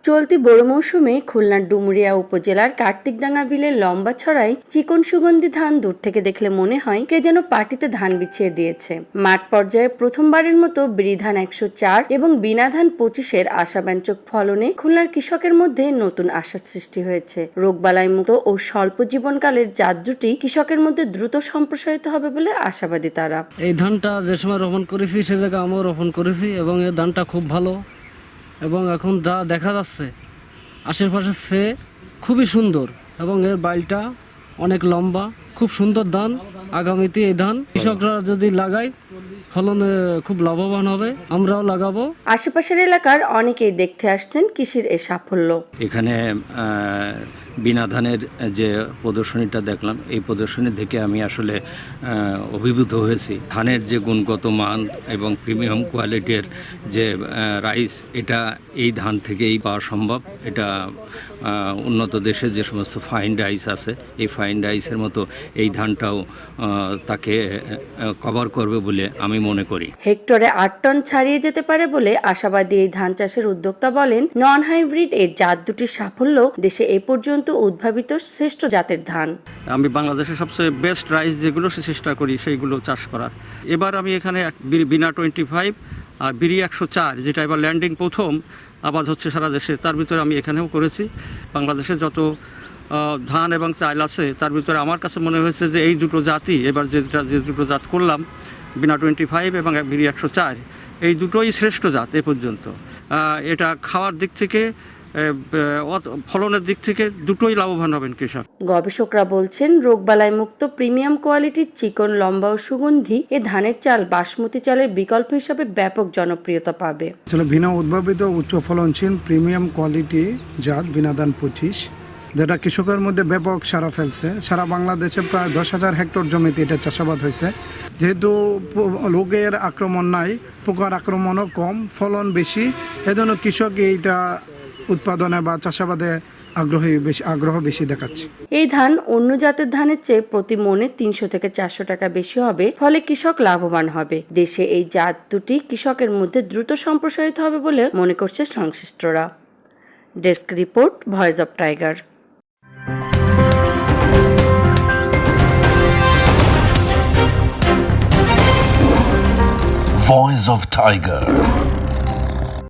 চলতি বোরো মৌসুমে খুলনার ডুমুরিয়া উপজেলার কার্তিকডাঙ্গা বিলের লম্বা ছড়ায় চিকন সুগন্ধি ধান দূর থেকে দেখলে মনে হয় কে যেন পাটিতে ধান বিছিয়ে দিয়েছে। মাঠ পর্যায়ে প্রথমবারের মতো বিরি ধান 104 এবং বিনা ধান 25-এর আশাব্যঞ্জক ফলনে খুলনার কৃষকের মধ্যে নতুন আশার সৃষ্টি হয়েছে। রোগবালাই মুক্ত ও স্বল্প জীবনকালের জাত দুটি কৃষকের মধ্যে দ্রুত সম্প্রসারিত হবে বলে আশাবাদী তারা। এই ধানটা যে সময় রোপণ করেছি সে জায়গায় আমিও রোপণ করেছি এবং এই ধানটা খুব ভালো এবং এখন যা দেখা যাচ্ছে আশেপাশে সে খুবই সুন্দর এবং এর বাইলটা অনেক লম্বা, খুব সুন্দর ধান। আগামীতে এই ধান কৃষকরা যদি লাগায় ফলনে খুব লাভবান হবে, আমরাও লাগাবো। আশেপাশের এলাকার অনেকেই দেখতে আসছেন কৃষির এই সাফল্য। এখানে বিনা ধানের যে প্রদর্শনীটা দেখলাম, এই প্রদর্শনী থেকে আমি আসলে অভিভূত হয়েছি। ধানের যে গুণগত মান এবং প্রিমিয়াম কোয়ালিটির যে রাইস, এটা এই ধান থেকেই পাওয়া সম্ভব। এটা উন্নত দেশের যে সমস্ত ফাইন রাইস আছে, এই ফাইন রাইসের মতো এই ধানটাও তাকে কভার করবে বলে আমি মনে করি। হেক্টরে 8 টন ছাড়িয়ে যেতে পারে বলে আশাবাদী এই ধান চাষের উদ্যোক্তা বলেন, নন হাইব্রিড এই জাত দুটির সাফল্য দেশে এ পর্যন্ত উদ্ভাবিত শ্রেষ্ঠ জাতের ধান। আমি বাংলাদেশের সবচেয়ে বেস্ট রাইস যেগুলো চেষ্টা করি সেইগুলো চাষ করার। এবার আমি এখানে বিনা 25 আর বিরি 104, যেটা এবার ল্যান্ডিং প্রথম আবাদ হচ্ছে সারা দেশে, তার ভিতরে আমি এখানেও করেছি। বাংলাদেশে যত ধান এবং চাল আছে তার ভিতরে আমার কাছে মনে হয়েছে যে এই দুটো জাতই এবার যে দুটো জাত করলাম, বিনা 25 এবং বিরি 104, এই দুটোই শ্রেষ্ঠ জাত এ পর্যন্ত। এটা খাওয়ার দিক থেকে, ফলনের দিক থেকে দুটোই লাভবান হবেন কৃষক। গবেষকরা বলছেন, রোগবালাই মুক্ত প্রিমিয়াম কোয়ালিটির চিকন, লম্বা ও সুগন্ধি এ ধানের চাল বাসমতি চালের বিকল্প হিসাবে ব্যাপক জনপ্রিয়তা পাবে। আসলে বিনা উদ্ভাবিত উচ্চ ফলনশীল প্রিমিয়াম কোয়ালিটি জাত বিনা ধান 25, যেটা কৃষকের মধ্যে ব্যাপক সাড়া ফেলছে। সারা বাংলাদেশে প্রায় 10,000 হেক্টর জমিতে এটা চাষাবাদ হয়েছে। যেহেতু রোগের আক্রমণ নাই, পোকার আক্রমণও কম, ফলন বেশি, এজন্য কৃষক এইটা উৎপাদনে বা চাষাবাদে আগ্রহ বেশি দেখাচ্ছে। এই ধান অন্য জাতের ধানের চেয়ে প্রতি মনে 300 থেকে 400 টাকা বেশি হবে, ফলে কৃষক লাভবান হবে। দেশে এই জাত দুটি কৃষকের মধ্যে দ্রুত সম্প্রসারিত হবে বলে মনে করছে সংশ্লিষ্টরা। Desk report, voice of tiger. Voice of Tiger.